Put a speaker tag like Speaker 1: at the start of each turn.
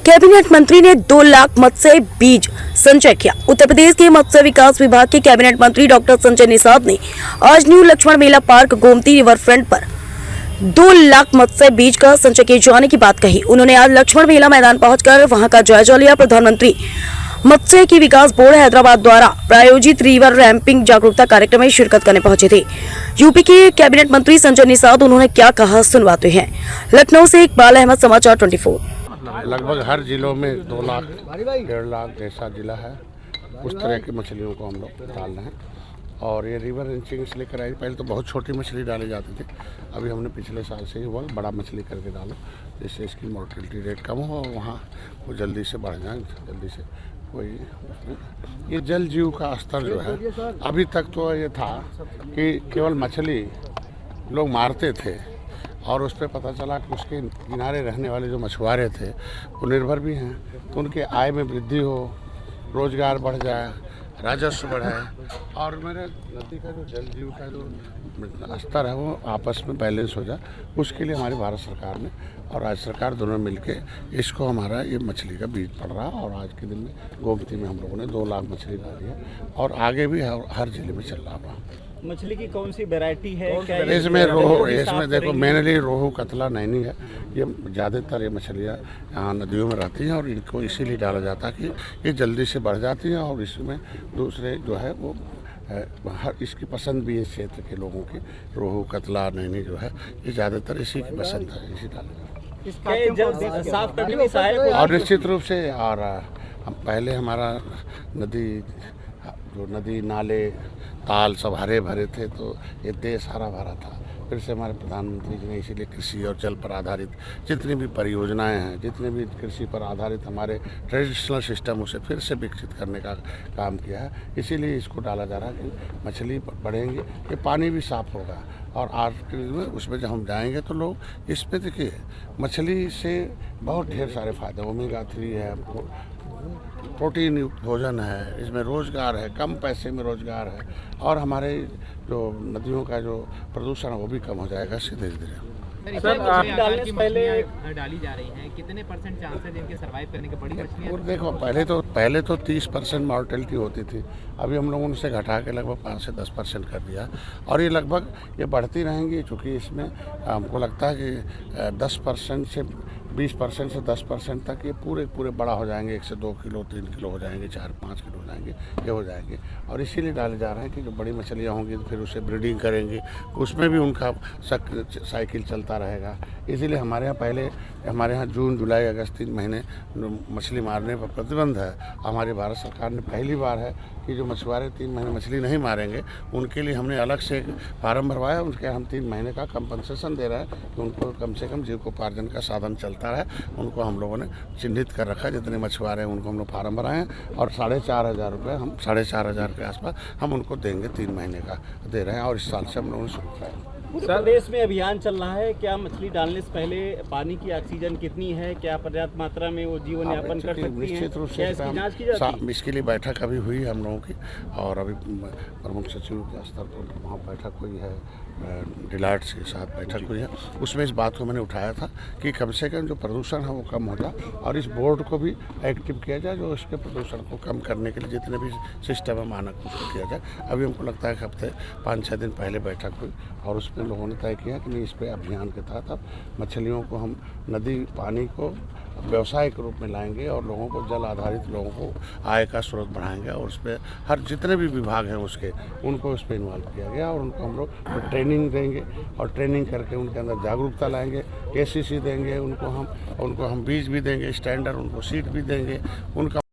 Speaker 1: Cabinet मंत्री ने 2 लाख मत्स्य बीज संचय किया। उत्तर प्रदेश के मत्स्य विकास विभाग के कैबिनेट मंत्री डॉक्टर संजय निषाद ने आज न्यू लक्ष्मण मेला पार्क गोमती रिवर फ्रंट पर 2 लाख मत्स्य बीज का संचय किए जाने की बात कही। उन्होंने आज लक्ष्मण मेला मैदान पहुंचकर वहां का जायजा लिया। प्रधानमंत्री मत्स्य की विकास बोर्ड हैदराबाद द्वारा प्रायोजित रिवर रैंपिंग जागरूकता कार्यक्रम में शिरकत करने पहुंचे थे। यूपी के कैबिनेट मंत्री संजय निषाद उन्होंने क्या कहा सुनवाते हैं। लखनऊ से इकबाल अहमद, समाचार 24।
Speaker 2: लगभग हर जिलों में 2 लाख 1.5 लाख जैसा जिला है उस तरह की मछलियों को हम लोग डाल रहे हैं। और ये रिवर रेंचिंग से लेकर आई, पहले तो बहुत छोटी मछली डाली जाती थी, अभी हमने पिछले साल से ही वो बड़ा मछली करके डालो जिससे इसकी मोर्टेलिटी रेट कम हो और वहाँ वो जल्दी से बढ़ जाए, जल्दी से कोई उसमें। ये जल जीव का स्तर जो है, अभी तक तो ये था कि केवल मछली लोग मारते थे और उस पर पता चला कि उसके किनारे रहने वाले जो मछुआरे थे वो निर्भर भी हैं, तो उनके आय में वृद्धि हो, रोजगार बढ़ जाए, राजस्व बढ़े और मेरे नदी का जो जल जीव का जो स्तर है वो आपस में बैलेंस हो जाए। उसके लिए हमारी भारत सरकार ने और राज्य सरकार दोनों मिलके इसको हमारा ये मछली का बीज पड़ रहा और आज के दिन में गोमती में हम लोगों ने 2 लाख मछली डाली है और आगे भी हर जिले में चल रहा हुआ।
Speaker 3: मछली की कौन सी वैरायटी है?
Speaker 2: इसमें रोहू, इसमें देखो मेनली रोहू, कतला, नैनी है। ये ज़्यादातर ये मछलियाँ यहाँ नदियों में रहती हैं और इनको इसीलिए डाला जाता है कि ये जल्दी से बढ़ जाती हैं और इसमें दूसरे जो है वो हर इसकी पसंद भी है क्षेत्र के लोगों की। रोहू, कतला, नैनी जो है ये ज़्यादातर इसी की पसंद है, इसी डाले
Speaker 3: साफ करने में सहायक
Speaker 2: और निश्चित रूप से। और हम पहले हमारा नदी नाले ताल सब हरे भरे थे तो ये देश हरा भरा था। फिर से हमारे प्रधानमंत्री जी ने इसीलिए कृषि और जल पर आधारित जितनी भी परियोजनाएं हैं, जितने भी कृषि पर आधारित हमारे ट्रेडिशनल सिस्टम उसे फिर से विकसित करने का काम किया है। इसीलिए इसको डाला जा रहा है कि मछली बढ़ेंगे, ये पानी भी साफ होगा और आज के दिन में उसमें जब हम जाएंगे तो लोग इसमें देखिए मछली से बहुत ढेर सारे फायदे, ओमेगा 3 है, प्रोटीन युक्त भोजन है, इसमें रोज़गार है, कम पैसे में रोज़गार है और हमारे जो नदियों का जो प्रदूषण है वो भी कम हो जाएगा धीरे धीरे।
Speaker 3: सर, डालने से पहले
Speaker 4: डाली जा रही हैं, कितने % चांस है इनके सर्वाइव करने के? बड़ी मछलियाँ
Speaker 2: और देखो पहले तो 30% मॉर्टेलिटी होती थी, अभी हम लोगों ने उसे घटा के लगभग 5 से 10% कर दिया और ये लगभग ये बढ़ती रहेंगी। चूँकि इसमें हमको लगता है कि 10% से 20% से 10% तक ये पूरे बड़ा हो जाएंगे, 1 से 2 किलो 3 किलो हो जाएंगे, 4-5 किलो हो जाएंगे, ये हो जाएंगे। और इसीलिए डाले जा रहे हैं कि जो बड़ी मछलियाँ होंगी तो फिर उसे ब्रीडिंग करेंगे, उसमें भी उनका साइकिल चलता रहेगा। इसीलिए हमारे यहाँ जून, जुलाई, अगस्त 3 महीने मछली मारने पर प्रतिबंध है। हमारी भारत सरकार ने पहली बार है कि जो मछुआरे 3 महीने मछली नहीं मारेंगे उनके लिए हमने अलग से फार्म भरवाया, उनके हम 3 महीने का कंपनसेशन दे रहे हैं कि उनको कम से कम जीविकोपार्जन का साधन चलता है। उनको हम लोगों ने चिन्हित कर रखा है, जितने मछुआरे हैं उनको हम लोग फार्म भराए हैं और 4,500 रुपये, हम 4,500 के आसपास हम उनको देंगे, 3 महीने का दे रहे हैं और इस साल से हम लोगों ने शुरू किया।
Speaker 3: पूरे प्रदेश में अभियान चल रहा है, क्या मछली डालने से पहले पानी की ऑक्सीजन कितनी है, क्या पर्याप्त मात्रा में वो जीवन यापन कर सकती है?
Speaker 2: निश्चित रूप से
Speaker 3: इसकी जांच की जाती है?
Speaker 2: इसके लिए बैठक अभी हुई है हम लोगों की और अभी प्रमुख सचिव के स्तर पर वहाँ बैठक हुई है, डिलाइट्स के साथ बैठक हुई है। उसमें इस बात को मैंने उठाया था कि कम से कम जो प्रदूषण है वो कम हो जाए और इस बोर्ड को भी एक्टिव किया जाए जो इसके प्रदूषण को कम करने के लिए जितने भी सिस्टम है मानक उसको किया जाए। अभी हमको लगता है कि हफ्ते 5-6 दिन पहले बैठक हुई और उसमें लोगों ने तय किया कि नहीं, इस पर अभियान के तहत अब मछलियों को हम नदी पानी को व्यवसाय के रूप में लाएंगे और लोगों को जल आधारित लोगों को आय का स्रोत बढ़ाएंगे और उस पर हर जितने भी विभाग हैं उसके उनको उस पर इन्वॉल्व किया गया और उनको हम लोग ट्रेनिंग देंगे और ट्रेनिंग करके उनके अंदर जागरूकता लाएंगे, KCC देंगे उनको हम बीज भी देंगे, स्टैंडर्ड उनको सीट भी देंगे, उनका